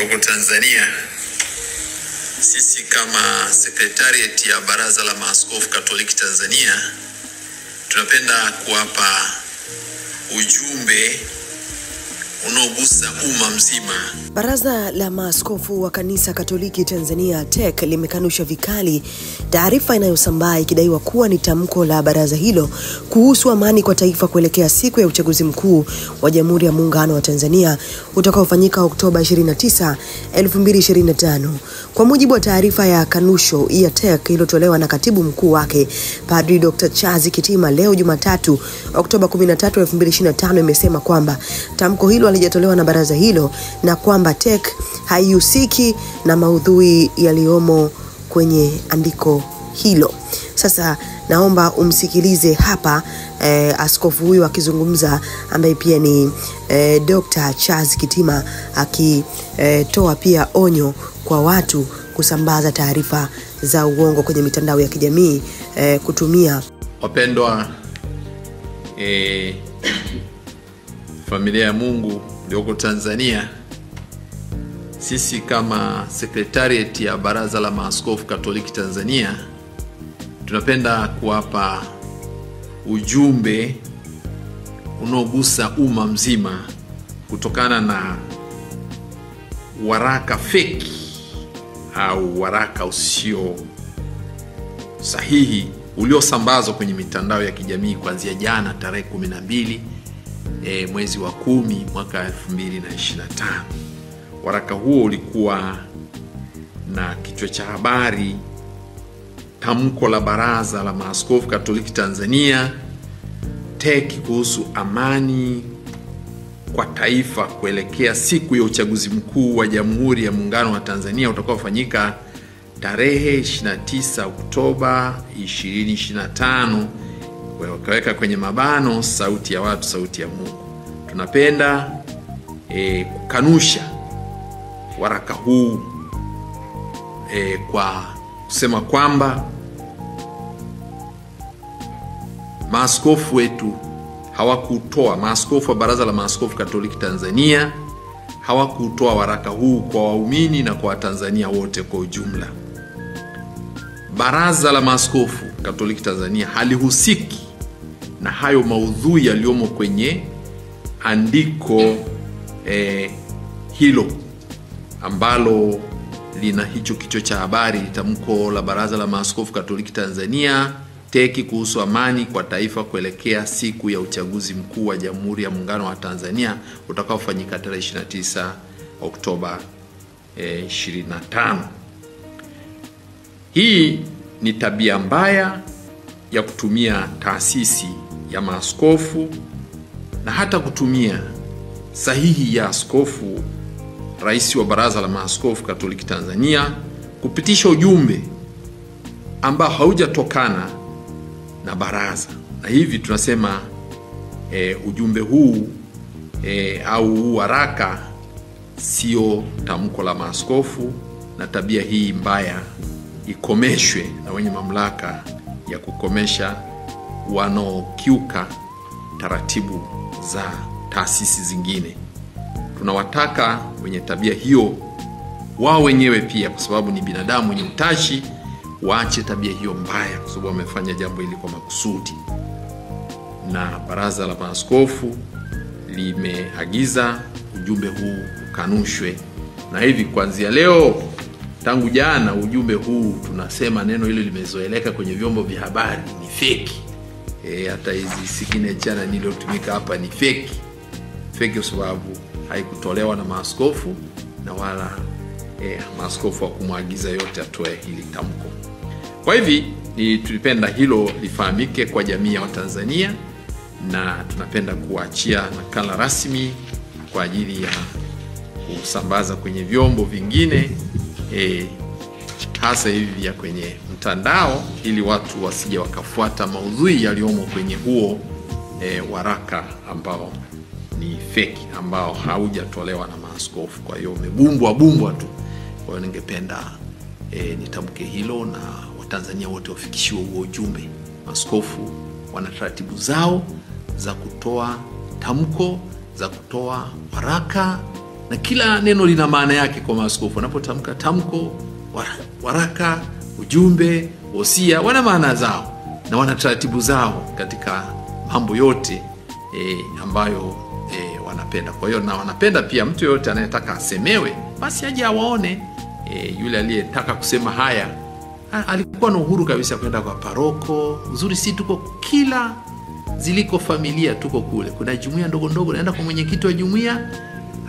iliyoko Tanzania, sisi kama Secretariat ya Baraza la Maaskofu Katoliki Tanzania tunapenda kuwapa ujumbe unaogusa umma mzima. Baraza la Maaskofu wa Kanisa Katoliki Tanzania TEC limekanusha vikali taarifa inayosambaa ikidaiwa kuwa ni tamko la baraza hilo kuhusu amani kwa taifa kuelekea siku ya uchaguzi mkuu wa Jamhuri ya Muungano wa Tanzania utakaofanyika Oktoba 29, 2025. Kwa mujibu wa taarifa ya kanusho ya TEC iliyotolewa na katibu mkuu wake Padri Dr. Charles Kitima leo Jumatatu Oktoba 13, 2025 imesema kwamba tamko hilo halijatolewa na baraza hilo na kwamba TEC haihusiki na maudhui yaliyomo kwenye andiko hilo. Sasa naomba umsikilize hapa askofu huyu akizungumza, ambaye pia ni Dr. Charles Kitima, akitoa pia onyo kwa watu kusambaza taarifa za uongo kwenye mitandao ya kijamii kutumia. Wapendwa familia ya Mungu iliyoko Tanzania, sisi kama Secretariat ya Baraza la Maaskofu Katoliki Tanzania tunapenda kuwapa ujumbe unaogusa umma mzima kutokana na waraka feki au waraka usio sahihi uliosambazwa kwenye mitandao ya kijamii kuanzia jana tarehe 12 mwezi wa 10 mwaka 2025. Waraka huo ulikuwa na kichwa cha habari: tamko la Baraza la Maaskofu Katoliki Tanzania TEC kuhusu amani kwa taifa kuelekea siku ya uchaguzi mkuu wa Jamhuri ya Muungano wa Tanzania utakaofanyika tarehe 29 Oktoba 2025. Wakaweka kwenye mabano sauti ya watu, sauti ya Mungu. Tunapenda kukanusha waraka huu kwa kusema kwamba maaskofu wetu hawakutoa, maaskofu wa Baraza la Maaskofu Katoliki Tanzania hawakutoa waraka huu kwa waumini na kwa Watanzania wote kwa ujumla. Baraza la Maaskofu Katoliki Tanzania halihusiki na hayo maudhui yaliyomo kwenye andiko hilo ambalo lina hicho kichwa cha habari: tamko la Baraza la Maaskofu Katoliki Tanzania TEC kuhusu amani kwa taifa kuelekea siku ya uchaguzi mkuu wa Jamhuri ya Muungano wa Tanzania utakaofanyika tarehe 29 Oktoba 25. Hii ni tabia mbaya ya kutumia taasisi ya maaskofu na hata kutumia sahihi ya askofu rais wa Baraza la Maaskofu Katoliki Tanzania kupitisha ujumbe ambao haujatokana na baraza. Na hivi tunasema ujumbe huu au waraka sio tamko la maaskofu, na tabia hii mbaya ikomeshwe na wenye mamlaka ya kukomesha wanaokiuka taratibu za taasisi zingine. Tunawataka wenye tabia hiyo wao wenyewe pia, kwa sababu ni binadamu wenye utashi, waache tabia hiyo mbaya, kwa sababu wamefanya jambo hili kwa makusudi. Na Baraza la Maaskofu limeagiza ujumbe huu ukanushwe. Na hivi kuanzia leo, tangu jana, ujumbe huu tunasema neno hilo limezoeleka kwenye vyombo vya habari ni fake. Hata hizi signature na niliyotumika hapa ni fake. Fake kwa sababu haikutolewa na maaskofu na wala maaskofu hakumwagiza yote atoe hili tamko. Kwa hivi tulipenda hilo lifahamike kwa jamii ya Watanzania, na tunapenda kuachia nakala rasmi kwa ajili ya kusambaza kwenye vyombo vingine hasa hivi ya kwenye mtandao, ili watu wasije wakafuata maudhui yaliyomo kwenye huo waraka ambao ni fake, ambao haujatolewa na maaskofu. Kwa hiyo umebumbwa tu. Kwa hiyo ningependa nitamke hilo na Watanzania wote wafikishiwe huo ujumbe. Maaskofu wana taratibu zao za kutoa tamko, za kutoa waraka na kila neno lina maana yake kwa maaskofu. Wanapotamka tamko, waraka, ujumbe, wosia, wana maana zao na wana taratibu zao katika mambo yote ambayo wanapenda. Kwa hiyo na wanapenda pia mtu yote anayetaka asemewe basi aje awaone. Yule aliyetaka kusema haya alikuwa na uhuru kabisa kwenda kwa paroko. Uzuri si tuko kila ziliko familia tuko kule. Kuna jumuiya ndogo ndogo, naenda kwa mwenyekiti wa jumuiya,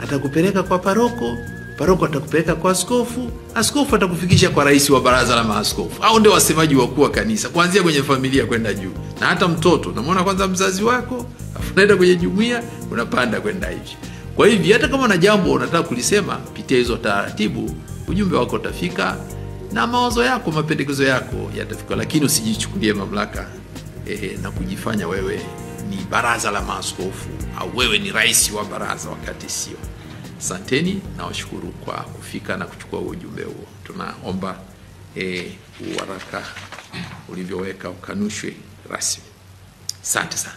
atakupeleka kwa paroko, paroko atakupeleka kwa askofu, askofu atakufikisha kwa rais wa baraza la maaskofu. Hao ndio wasemaji wakuu wa kanisa kuanzia kwenye familia kwenda juu. Na hata mtoto unamwona kwanza mzazi wako, unaenda kwenye jumuiya, unapanda kwenda hivi. Kwa hivyo hata kama una jambo unataka kulisema, pitia hizo taratibu, ujumbe wako utafika na mawazo yako, mapendekezo yako yatafika. Lakini usijichukulie mamlaka na kujifanya wewe ni baraza la maaskofu au wewe ni rais wa baraza wakati sio. Asanteni na washukuru kwa kufika na kuchukua ujumbe huo. Tunaomba waraka ulivyoweka ukanushwe rasmi. Asante sana.